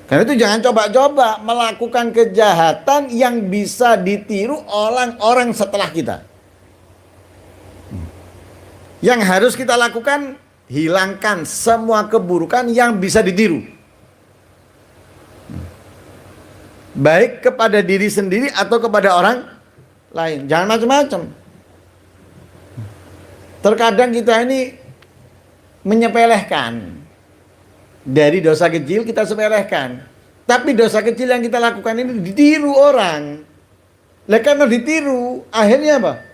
Karena itu jangan coba-coba melakukan kejahatan yang bisa ditiru orang-orang setelah kita. Yang harus kita lakukan, hilangkan semua keburukan yang bisa ditiru. Baik kepada diri sendiri atau kepada orang lain. Jangan macam-macam. Terkadang kita ini menyepelehkan. Dari dosa kecil kita sepelehkan. Tapi dosa kecil yang kita lakukan ini ditiru orang. Lah karena ditiru, akhirnya apa?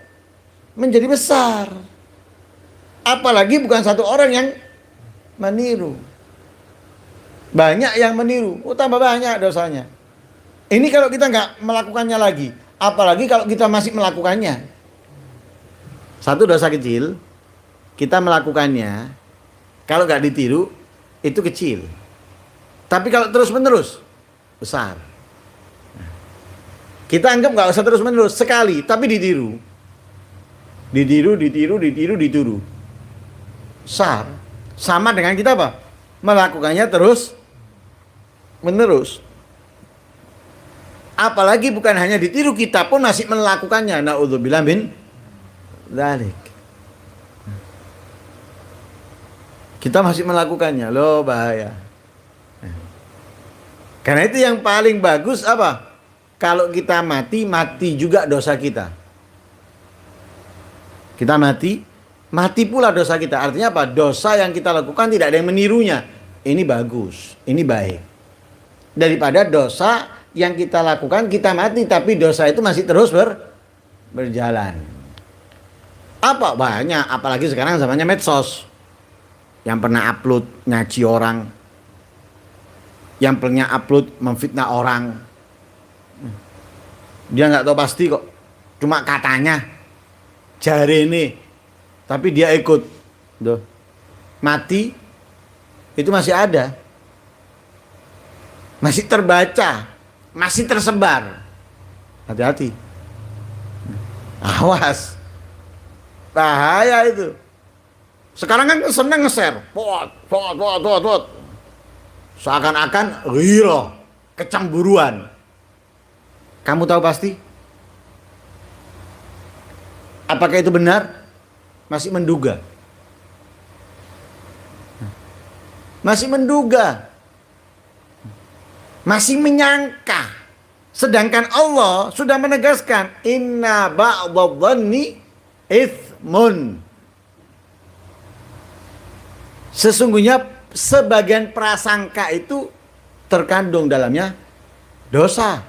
Menjadi besar. Apalagi bukan satu orang yang meniru. Banyak yang meniru. Oh, tambah banyak dosanya. Ini kalau kita nggak melakukannya lagi. Apalagi kalau kita masih melakukannya. Satu dosa kecil, kita melakukannya. Kalau nggak ditiru, itu kecil. Tapi kalau terus-menerus, besar. Kita anggap nggak usah terus-menerus, sekali, tapi ditiru. Ditiru. Besar. Sama dengan kita apa? Melakukannya terus-menerus. Apalagi bukan hanya ditiru, kita pun masih melakukannya. Na'udzubillah min dzalik. Kita masih melakukannya, loh bahaya. Karena itu yang paling bagus apa? Kalau kita mati, mati juga dosa kita. Kita mati, mati pula dosa kita. Artinya apa? Dosa yang kita lakukan tidak ada yang menirunya. Ini bagus, ini baik. Daripada dosa yang kita lakukan, kita mati, tapi dosa itu masih terus berjalan. Apa? Banyak, apalagi sekarang zamannya medsos. Yang pernah upload ngaji orang, yang pernah upload memfitnah orang, dia nggak tahu pasti kok, cuma katanya, jari ini, tapi dia ikut, tuh, mati, itu masih ada, masih terbaca, masih tersebar, hati-hati, awas, bahaya itu. Sekarang kan senang nge-share. Pot. Seakan-akan ghirah, kecemburuan. Kamu tahu pasti? Apakah itu benar? Masih menduga. Masih menduga. Masih menyangka. Sedangkan Allah sudah menegaskan, inna ba'dadh-dhanni itsmun. Sesungguhnya sebagian prasangka itu terkandung dalamnya dosa.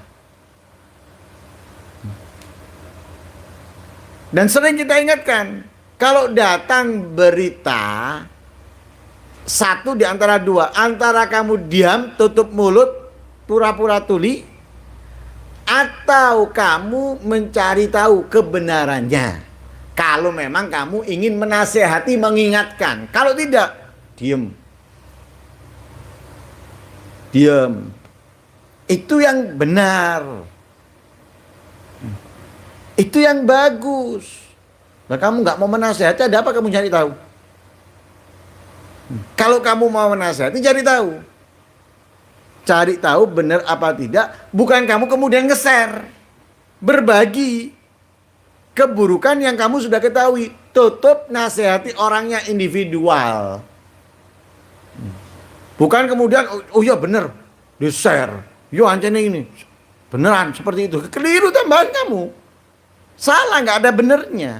Dan sering kita ingatkan, kalau datang berita, satu di antara dua, antara kamu diam, tutup mulut, pura-pura tuli, atau kamu mencari tahu kebenarannya. Kalau memang kamu ingin menasehati, mengingatkan. Kalau tidak, diam. Itu yang benar. Itu yang bagus. Nah, kamu nggak mau menasehati, ada apa kamu cari tahu? Kalau kamu mau menasehati, cari tahu. Cari tahu benar apa tidak. Bukan kamu kemudian nge-share. Berbagi keburukan yang kamu sudah ketahui. Tutup, nasihati orangnya individual. Bukan kemudian, oh ya bener, di-share. Yo ancene ini. Beneran seperti itu. Keliru tambahan kamu. Salah, nggak ada benernya.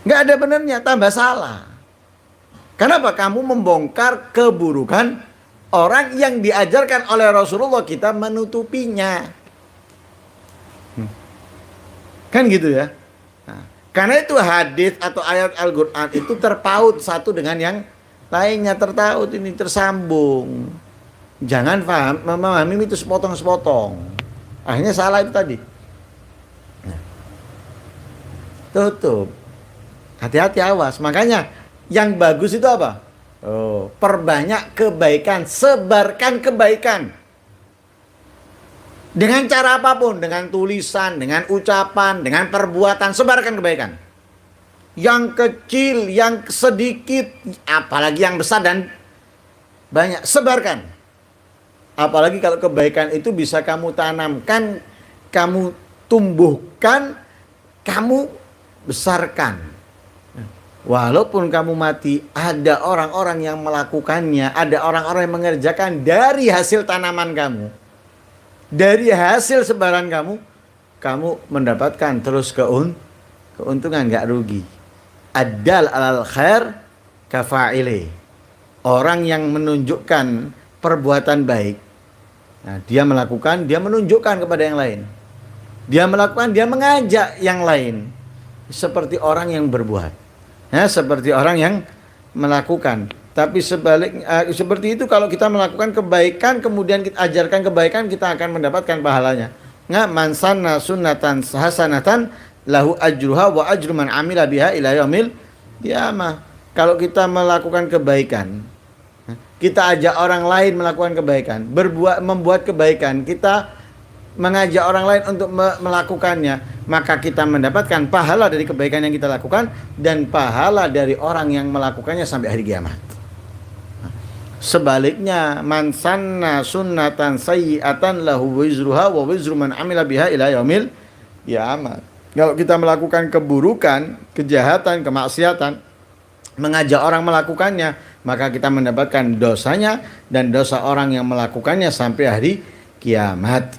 Nggak ada benernya, tambah salah. Kenapa? Kamu membongkar keburukan orang yang diajarkan oleh Rasulullah, kita menutupinya. Kan gitu ya. Nah, karena itu hadis atau ayat Al-Quran itu terpaut satu dengan yang lainnya, tertaut ini, tersambung. Jangan memahami itu sepotong-sepotong. Akhirnya salah itu tadi. Nah, tutup. Hati-hati, awas. Makanya yang bagus itu apa? Oh, perbanyak kebaikan, sebarkan kebaikan. Dengan cara apapun, dengan tulisan, dengan ucapan, dengan perbuatan, sebarkan kebaikan. Yang kecil, yang sedikit, apalagi yang besar dan banyak, sebarkan. Apalagi kalau kebaikan itu bisa kamu tanamkan, kamu tumbuhkan, kamu besarkan. Walaupun kamu mati, ada orang-orang yang melakukannya, ada orang-orang yang mengerjakan dari hasil tanaman kamu. Dari hasil sebaran kamu, kamu mendapatkan terus keuntungan, nggak rugi. Ad-dal alal khair kafa'ile. Orang yang menunjukkan perbuatan baik, nah, dia melakukan, dia menunjukkan kepada yang lain. Dia melakukan, dia mengajak yang lain. Seperti orang yang berbuat. Ya, seperti orang yang melakukan. Tapi seperti itu kalau kita melakukan kebaikan, kemudian kita ajarkan kebaikan, kita akan mendapatkan pahalanya. Nah, man sanna sunnatan hasanatan lahu ajruha wa ajru man amila biha ila yaumil qiyamah. Kalau kita melakukan kebaikan, kita ajak orang lain melakukan kebaikan, membuat kebaikan, kita mengajak orang lain untuk melakukannya, maka kita mendapatkan pahala dari kebaikan yang kita lakukan dan pahala dari orang yang melakukannya sampai hari kiamat. Sebaliknya, man sanna sunnatan sayyi'atan lahu wizruha wa wizru man amila biha ila yaumil qiyamah. Kalau kita melakukan keburukan, kejahatan, kemaksiatan, mengajak orang melakukannya, maka kita mendapatkan dosanya dan dosa orang yang melakukannya sampai hari kiamat.